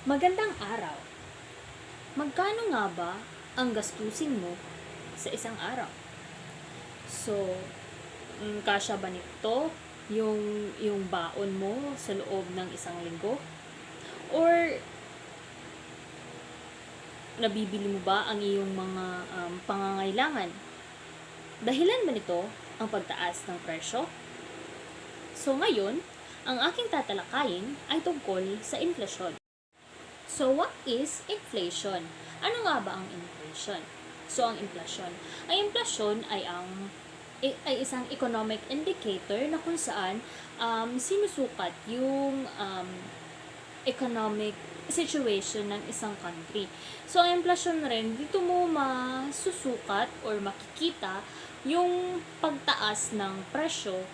Magandang araw. Magkano nga ba ang gastusin mo sa isang araw? So, kasya ba nito yung baon mo sa loob ng isang linggo? Or nabibili mo ba ang iyong mga pangangailangan? Dahilan ba nito ang pagtaas ng presyo? So ngayon, ang aking tatalakayin ay tungkol sa inflasyon. So what is inflation? Ano nga ba ang inflation? So ang inflasyon ay isang economic indicator na kung saan sinusukat yung economic situation ng isang country. So ang inflation rin, dito mo masusukat or makikita yung pagtaas ng presyo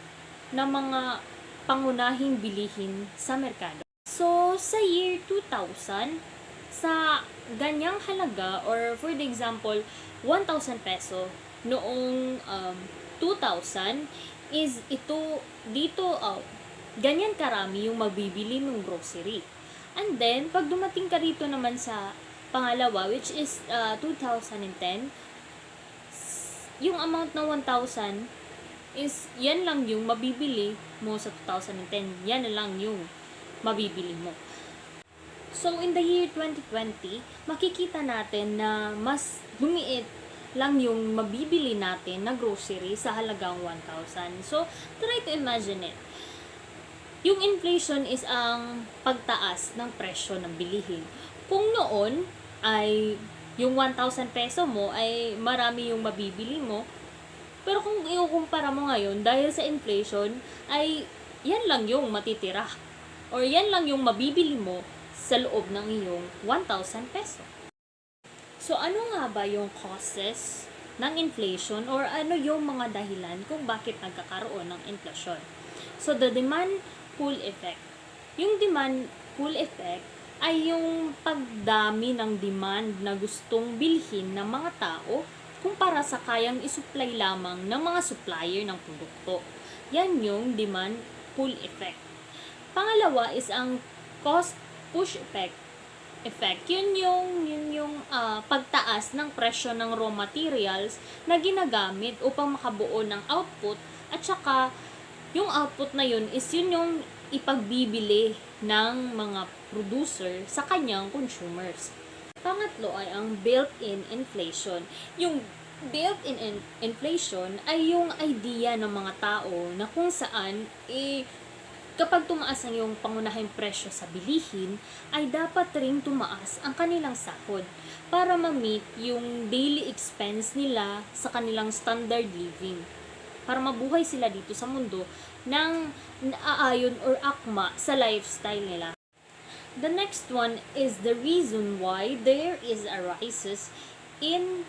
ng mga pangunahing bilihin sa merkado. So, sa year 2000, sa ganyang halaga, or for the example, 1,000 peso noong 2000 is ganyan karami yung mabibili ng grocery. And then, pag dumating ka rito naman sa pangalawa, which is 2010, yung amount na 1,000 is yan lang yung mabibili mo sa 2010. Yan lang yung mabibili mo. So, in the year 2020, makikita natin na mas lumiit lang yung mabibili natin na grocery sa halagang 1,000. So, try to imagine it. Yung inflation is ang pagtaas ng presyo ng bilihin. Kung noon ay yung 1,000 peso mo ay marami yung mabibili mo, pero kung ikukumpara mo ngayon, dahil sa inflation, ay yan lang yung matitira. Or yan lang yung mabibili mo sa loob ng iyong 1,000 peso. So, ano nga ba yung causes ng inflation or ano yung mga dahilan kung bakit nagkakaroon ng inflation? So, the demand pull effect. Yung demand pull effect ay yung pagdami ng demand na gustong bilhin ng mga tao kumpara sa kayang isupply lamang ng mga supplier ng produkto. Yan yung demand pull effect. Pangalawa is ang cost push effect. Yun yung pagtaas ng presyo ng raw materials na ginagamit upang makabuo ng output, at saka yung output na yun is yun yung ipagbibili ng mga producer sa kanyang consumers. Pangatlo ay ang built-in inflation. Yung built-in inflation ay yung idea ng mga tao na kung saan kapag tumaas ang yung pangunahing presyo sa bilihin, ay dapat ring tumaas ang kanilang sahod para ma-meet yung daily expense nila sa kanilang standard living. Para mabuhay sila dito sa mundo ng naaayon or akma sa lifestyle nila. The next one is the reason why there is a rises in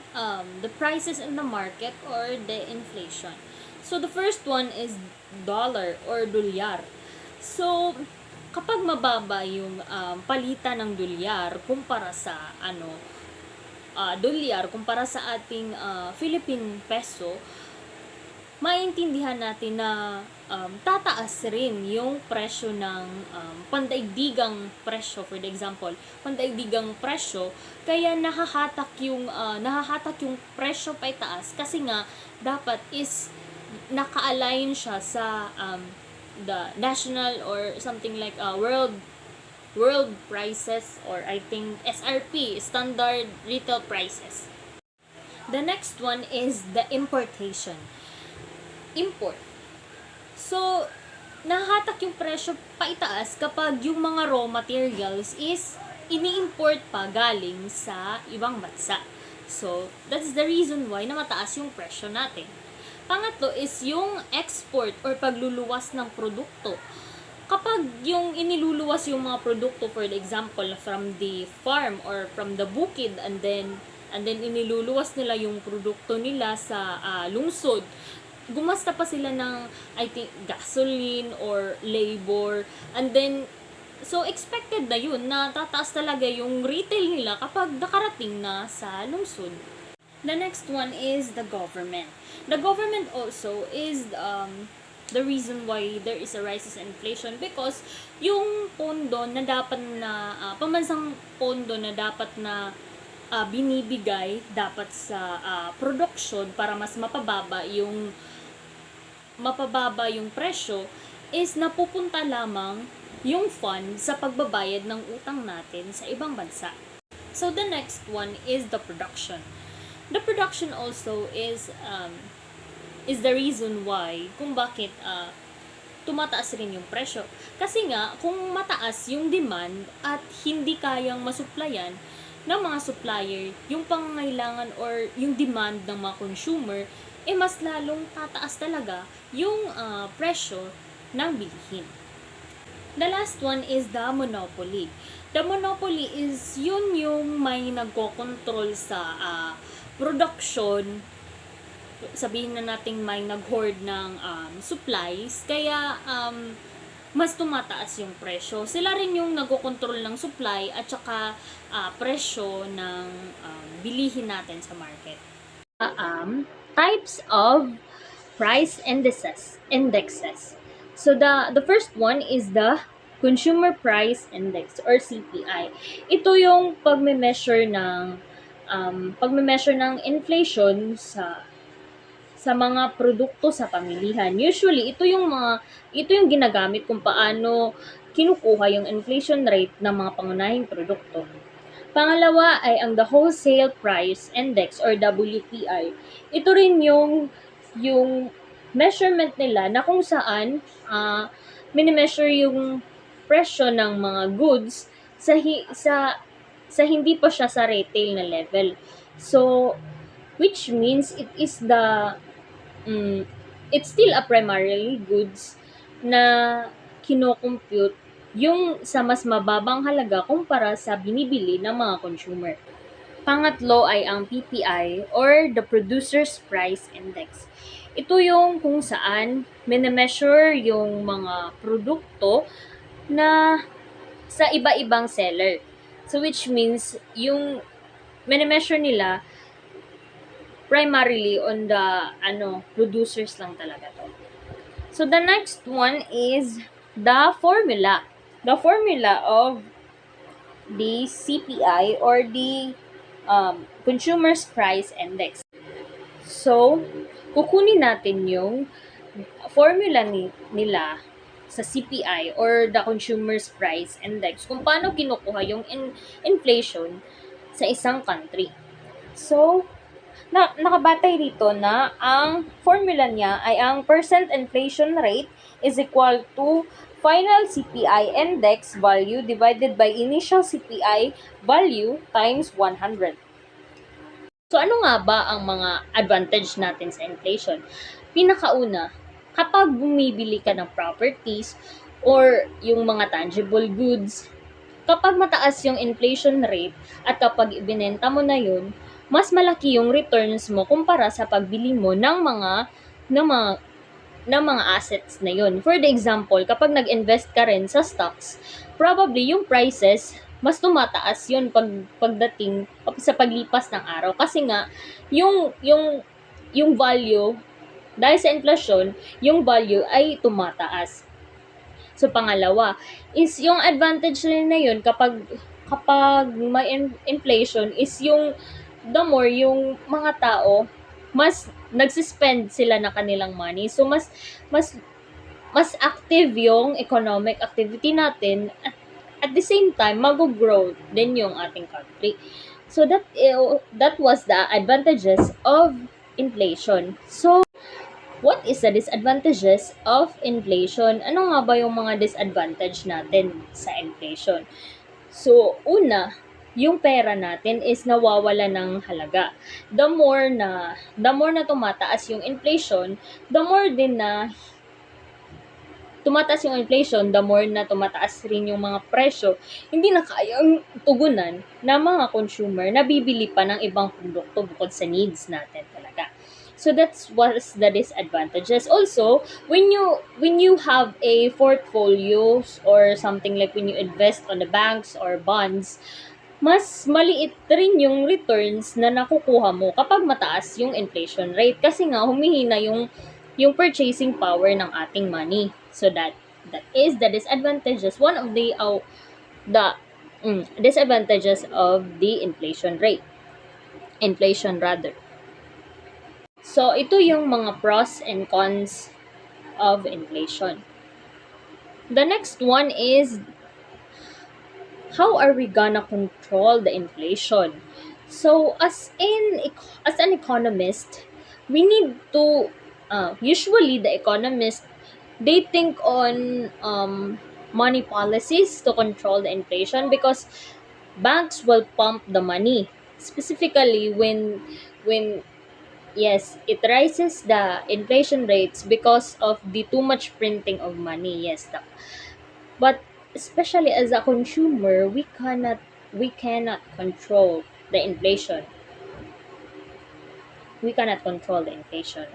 the prices in the market or the inflation. So the first one is dollar or dolyar. So kapag mababa yung palitan ng dolyar kumpara sa dolyar kumpara sa ating Philippine peso, maintindihan natin na tataas rin yung presyo ng pandaigdigang presyo. For example, pandaigdigang presyo, kaya nahahatak yung presyo pa itaas kasi nga dapat is naka-align siya sa the national or something like world prices, or I think SRP, standard retail prices. The next one is the importation. Import. So, nahatak yung presyo paitaas kapag yung mga raw materials is ini-import pa galing sa ibang bansa. So, that's the reason why na mataas yung presyo natin. Pangatlo is yung export or pagluluwas ng produkto. Kapag yung iniluluwas yung mga produkto, for example, from the farm or from the bukid, and then iniluluwas nila yung produkto nila sa lungsod, gumasta pa sila ng, I think, gasoline or labor, and then so expected na yun na tataas talaga yung retail nila kapag nakarating na sa lungsod. The next one is the government. The government also is the reason why there is a rise in inflation because yung pondo na dapat na pambansang pondo na dapat na binibigay dapat sa production para mas mapababa yung presyo is napupunta lamang yung fund sa pagbabayad ng utang natin sa ibang bansa. So the next one is the production. The production also is the reason why kung bakit tumataas rin yung presyo. Kasi nga, kung mataas yung demand at hindi kayang masuplayan ng mga supplier, yung pangangailangan or yung demand ng mga consumer, mas lalong tataas talaga yung presyo ng bilihin. The last one is the monopoly. The monopoly is yun yung may nagko-control sa production, sabihin na nating may nag-hoard ng supplies, kaya mas tumataas yung presyo. Sila rin yung nagko-control ng supply at saka presyo ng bilihin natin sa market. Types of price indexes. So the first one is the Consumer Price Index or CPI. Ito yung pagme-measure ng inflation sa mga produkto sa pamilihan. Usually ito yung ginagamit kung paano kinukuha yung inflation rate ng mga pangunahing produkto. Pangalawa ay ang the Wholesale Price Index or WPI. Ito rin yung measurement nila na kung saan mini-measure yung presyo ng mga goods sa hindi pa siya sa retail na level. So which means it's still a primarily goods na kino-compute yung sa mas mababang halaga kumpara sa binibili ng mga consumer. Pangatlo ay ang PPI or the Producer's Price Index. Ito yung kung saan mini-measure yung mga produkto na sa iba-ibang seller. So which means yung mini-measure nila primarily on the producers lang talaga to. So the next one is the formula. The formula of the CPI or the Consumer's Price Index. So, kukunin natin yung formula nila sa CPI or the Consumer's Price Index kung paano kinukuha yung inflation sa isang country. So, nakabatay dito na ang formula niya ay ang percent inflation rate is equal to final CPI index value divided by initial CPI value times 100. So ano nga ba ang mga advantage natin sa inflation? Pinakauna, kapag bumibili ka ng properties or yung mga tangible goods, kapag mataas yung inflation rate at kapag ibinenta mo na yun, mas malaki yung returns mo kumpara sa pagbili mo ng mga assets na yun. For the example, kapag nag-invest ka rin sa stocks, probably yung prices mas tumataas yun pagdating sa paglipas ng araw kasi nga yung value dahil sa inflation, yung value ay tumataas. So pangalawa is yung advantage rin na yun kapag may inflation is yung the more yung mga tao mas nagsispend sila ng kanilang money. So mas active yung economic activity natin at the same time mag-grow din yung ating country. So that was the advantages of inflation. So what is the disadvantages of inflation? Ano nga ba yung mga disadvantage natin sa inflation? So una, yung pera natin is nawawala ng halaga. The more na tumataas yung inflation, the more na tumataas rin yung mga presyo, hindi na kayang tugunan ng mga consumer na bibili pa ng ibang produkto bukod sa needs natin talaga. So that's what's the disadvantages. Also, when you have a portfolio or something like when you invest on the banks or bonds, mas maliit rin yung returns na nakukuha mo kapag mataas yung inflation rate kasi nga humihina yung yung purchasing power ng ating money. So that is the disadvantages, one of the disadvantages of the inflation rather. So ito yung mga pros and cons of inflation. The next one is, how are we gonna control the inflation? So as an economist, we need to usually the economists, they think on money policies to control the inflation, because banks will pump the money, specifically when yes, it rises the inflation rates because of the too much printing of money. Yes, but especially as a consumer, we cannot control the inflation. We cannot control the inflation.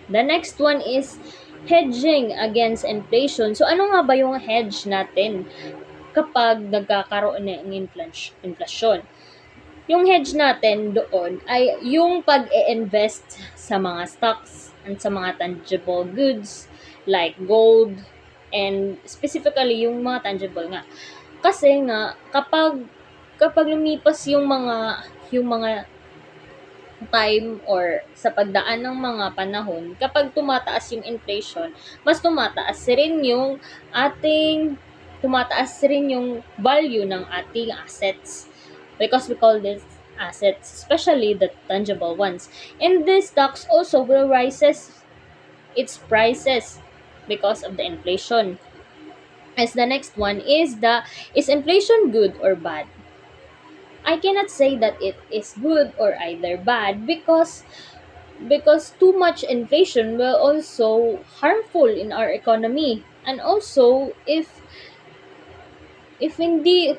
The next one is hedging against inflation. So ano nga ba yung hedge natin kapag nagkakaroon ng inflasyon? Yung hedge natin doon ay yung pag-e-invest sa mga stocks and sa mga tangible goods like gold, and specifically yung mga tangible nga. Kasi nga kapag lumipas yung mga time or sa pagdaan ng mga panahon, kapag tumataas yung inflation, mas tumataas rin yung value ng ating assets, because we call this assets, especially the tangible ones. And these stocks also will rises its prices because of the inflation. As the next one is inflation good or bad? I cannot say that it is good or either bad, because too much inflation will also harmful in our economy. And also,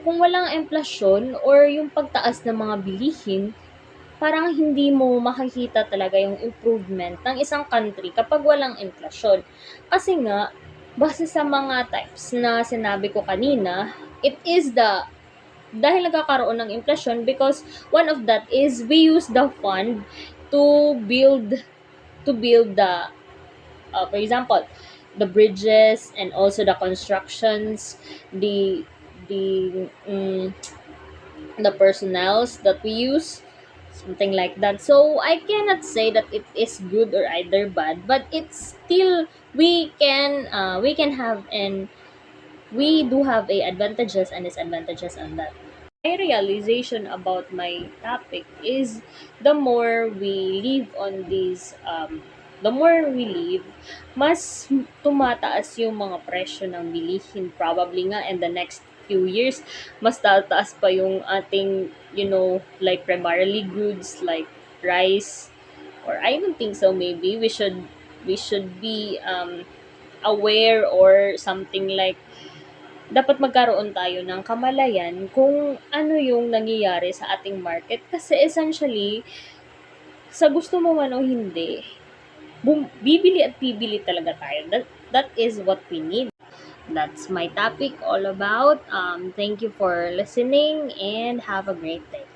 kung walang inflasyon or yung pagtaas ng mga bilihin, parang hindi mo makikita talaga yung improvement ng isang country kapag walang inflasyon. Kasi nga, base sa mga types na sinabi ko kanina, dahil nagkakaroon ng inflasyon, because one of that is we use the fund to build the for example, the bridges and also the constructions, the the personnels that we use, something like that. So I cannot say that it is good or either bad, but it's still, we can have, and we do have a advantages and disadvantages on that. My realization about my topic is, the more we live on this the more we live, mas tumataas yung mga presyo ng bilihin, probably nga in the next few years mas tataas pa yung ating, like primarily goods like rice, or I don't think so, maybe we should be aware, or something like, dapat magkaroon tayo ng kamalayan kung ano yung nangyayari sa ating market, kasi essentially sa gusto mo man o hindi, bibili at bibili talaga tayo. That is what we need. That's my topic all about. Thank you for listening and have a great day.